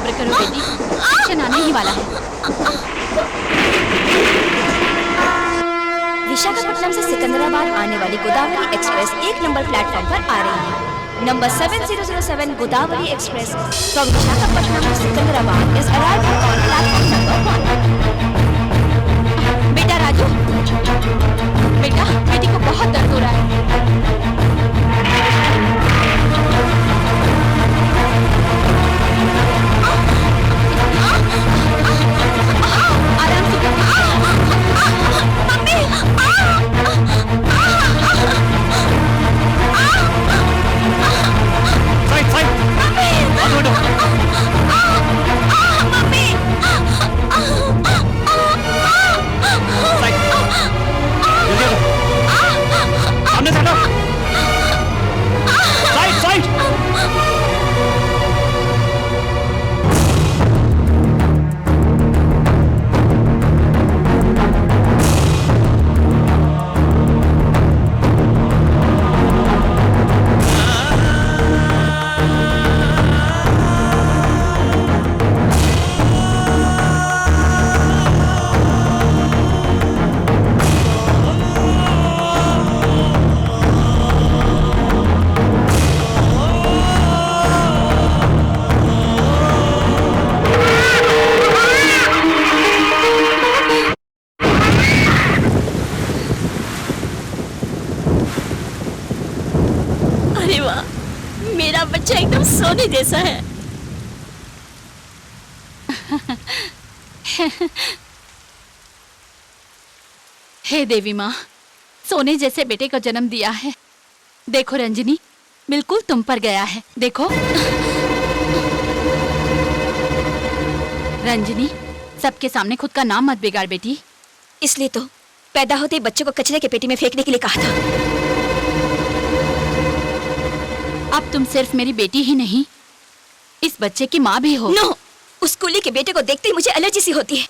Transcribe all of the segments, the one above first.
सब्र करो बेटी, एक्शन आने ही वाला है। विशाखापट्टनम से सिकंदराबाद आने वाली गोदावरी एक्सप्रेस 1 नंबर प्लेटफॉर्म पर आ रही है। Number 7007 Godavari express from Visakhapatnam to Secunderabad is arriving on platform number 1। बेटा राजू, बेटा बेटी को बहुत दर्द हो रहा है। आराम से मम्मी, साइड साइड मम्मी, सामने से हटो। Side side. अरे वाह, मेरा बच्चा एकदम सोने जैसा है। हे देवी माँ, सोने जैसे बेटे को जन्म दिया है। देखो रंजनी, बिल्कुल तुम पर गया है। देखो रंजनी, सबके सामने खुद का नाम मत बिगाड़ बेटी। इसलिए तो पैदा होते ही बच्चे को कचरे के पेटी में फेंकने के लिए कहा था। अब तुम सिर्फ मेरी बेटी ही नहीं, इस बच्चे की माँ भी हो। नो, उस कुली के बेटे को देखते ही मुझे एलर्जी सी होती है।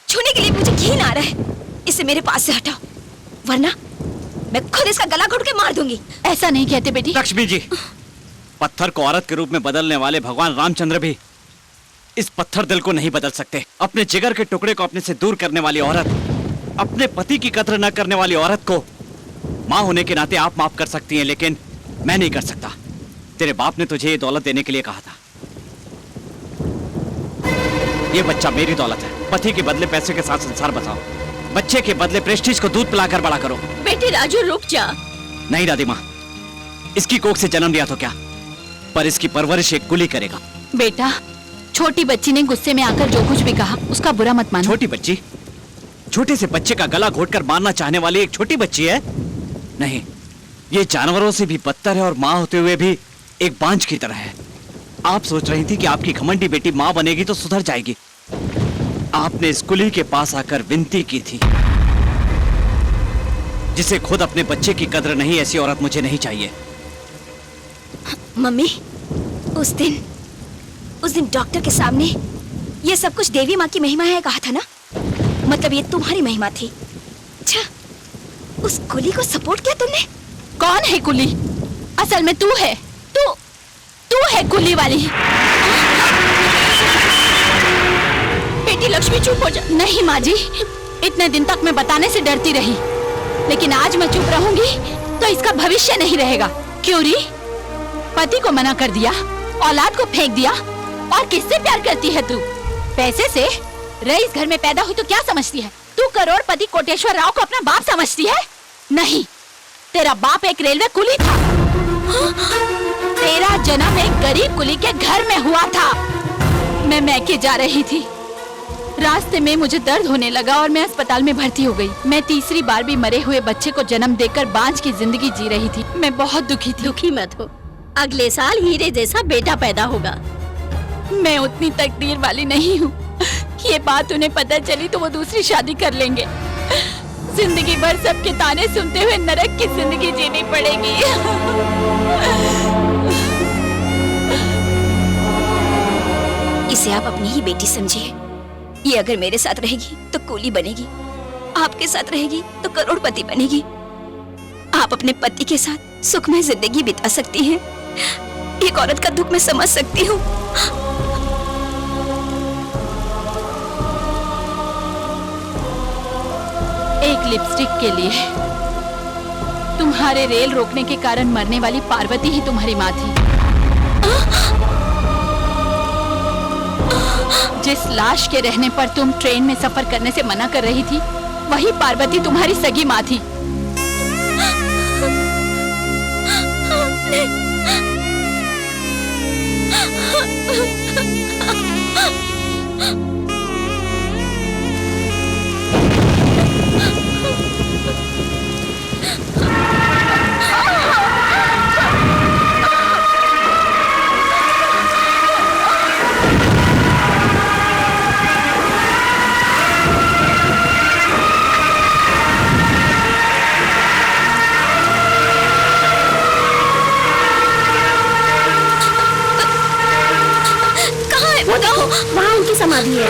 छूने के लिए मुझे घिन आ रहा है। इसे मेरे पास से हटाओ, वरना मैं खुद इसका गला घोट के मार दूंगी। ऐसा नहीं कहते बेटी। लक्ष्मी जी, पत्थर को औरत के रूप में बदलने वाले भगवान रामचंद्र भी इस पत्थर दिल को नहीं बदल सकते। अपने जिगर के टुकड़े को अपने से दूर करने वाली औरत, अपने पति की कद्र न करने वाली औरत को माँ होने के नाते आप माफ कर सकती हैं, लेकिन मैं नहीं कर सकता। तेरे बाप ने तुझे ये दौलत देने के लिए कहा था। ये बच्चा मेरी दौलत है। पति के बदले पैसे के साथ संसार बसाओ, बच्चे के बदले प्रेस्टीज को दूध पिलाकर बड़ा करो। बेटे राजू रुक जा। नहीं दादी माँ, इसकी कोख से जन्म लिया तो क्या, पर इसकी परवरिश एक कुली करेगा। बेटा, छोटी बच्ची ने गुस्से में आकर जो कुछ भी कहा उसका बुरा मत मानो। छोटी बच्ची? छोटे से बच्चे का गला घोटकर मारना चाहने वाली एक छोटी बच्ची है? नहीं, ये जानवरों से भी बदतर है और माँ होते हुए भी एक बांझ की तरह है। आप सोच रही थी कि आपकी घमंडी बेटी माँ बनेगी तो सुधर जाएगी। आपने इस कुली के पास आकर विनती की थी। जिसे खुद अपने बच्चे की कद्र नहीं, ऐसी औरत मुझे नहीं चाहिए। मम्मी, उस दिन डॉक्टर के सामने ये सब कुछ देवी माँ की महिमा है कहा था ना, मतलब ये तुम्हारी महिमा थी। अच्छा, उस कुली को सपोर्ट किया तुमने? कौन है कुली? असल में तू है। तू है कुली वाली। बेटी लक्ष्मी चुप हो जा। नहीं माँ जी, इतने दिन तक मैं बताने से डरती रही, लेकिन आज मैं चुप रहूंगी तो इसका भविष्य नहीं रहेगा। क्यों री? पति को मना कर दिया, औलाद को फेंक दिया, और किससे प्यार करती है तू? पैसे से? रईस घर में पैदा हुई तो क्या समझती है? तू करोड़पति कोटेश्वर राव को अपना बाप समझती है? नहीं, तेरा बाप एक रेलवे कुली था। तेरा जन्म एक गरीब कुली के घर में हुआ था। मैं मैके जा रही थी, रास्ते में मुझे दर्द होने लगा और मैं अस्पताल में भर्ती हो गई। मैं तीसरी बार भी मरे हुए बच्चे को जन्म देकर बांझ की जिंदगी जी रही थी। मैं बहुत दुखी थी। दुखी मत हो, अगले साल हीरे जैसा बेटा पैदा होगा। मैं उतनी तकदीर वाली नहीं हूँ। ये बात उन्हें पता चली तो वो दूसरी शादी कर लेंगे। जिंदगी भर सबके ताने सुनते हुए नरक की जिंदगी जीनी पड़ेगी। इसे आप अपनी ही बेटी समझिए। ये अगर मेरे साथ रहेगी तो कूली बनेगी, आपके साथ रहेगी तो करोड़पति बनेगी। आप अपने पति के साथ सुखमय जिंदगी बिता सकती हैं। एक औरत का दुख मैं समझ सकती हूँ। एक लिपस्टिक के लिए। तुम्हारे रेल रोकने के कारण मरने वाली पार्वती ही तुम्हारी माँ थी। जिस लाश के रहने पर तुम ट्रेन में सफर करने से मना कर रही थी, वही पार्वती तुम्हारी सगी माँ थी। वहाँ उनकी समाधि है।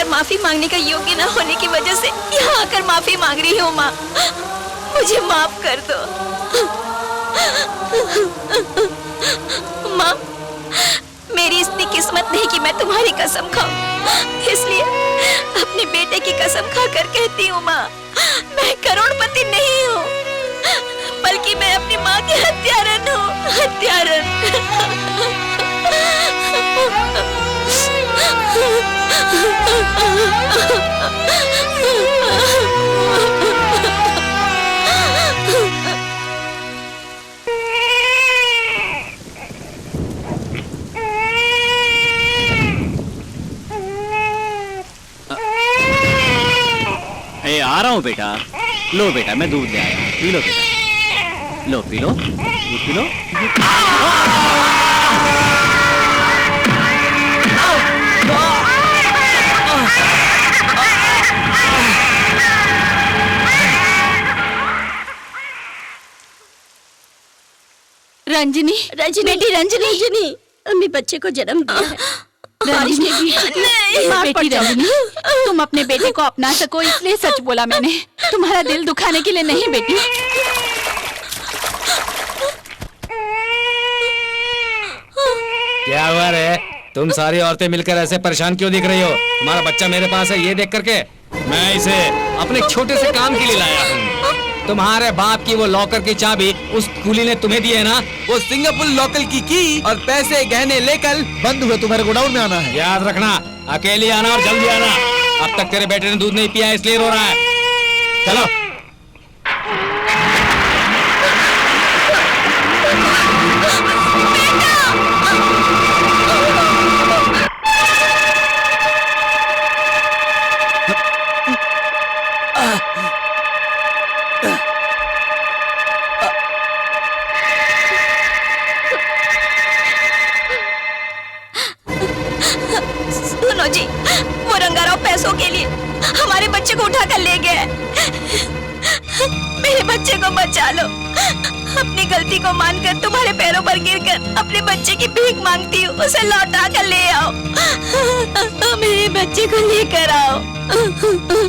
माफी मांगने का योग्य न होने की वजह से यहाँ आकर माफी मांग रही हूँ माँ, मुझे माफ कर दो। माँ, मेरी इतनी किस्मत नहीं कि मैं तुम्हारी कसम खाऊं, इसलिए अपने बेटे की कसम खाकर कहती हूँ माँ, मैं करोड़पति नहीं हूँ, बल्कि मैं अपनी माँ की हत्यारन हूँ, हत्यारन। आ रहा हूँ बेटा। लो बेटा, मैं दूध ले आया, पी लो बेटा। लो पी लो, दूध पी लो। रंजनी, बेटी रंजनी, अम्मी बच्चे को जन्म दिया है। रंजनी, बेटी रंजनी, तुम अपने बेटे को अपना सको इसलिए सच बोला मैंने, तुम्हारा दिल दुखाने के लिए नहीं बेटी। क्या हुआ रे? तुम सारी औरतें मिलकर ऐसे परेशान क्यों दिख रही हो? तुम्हारा बच्चा मेरे पास है ये देख करके मैं इसे अपने छोटे से काम के लिए लाया हूँ। तुम्हारे बाप की वो लॉकर की चाबी उस कुली ने तुम्हें दी है ना? वो सिंगापुर लोकल की और पैसे गहने लेकर बंद हुए तुम्हारे गोडाउन में आना है। याद रखना, अकेले आना और जल्दी आना। अब तक तेरे बेटे ने दूध नहीं पिया इसलिए रो रहा है। चलो। सुनो जी, वो रंगाराव पैसों के लिए हमारे बच्चे को उठा कर ले गए। मेरे बच्चे को बचा लो। अपनी गलती को मानकर तुम्हारे पैरों पर गिरकर अपने बच्चे की भीख मांगती हूँ, उसे लौटा कर ले आओ। मेरे बच्चे को लेकर आओ।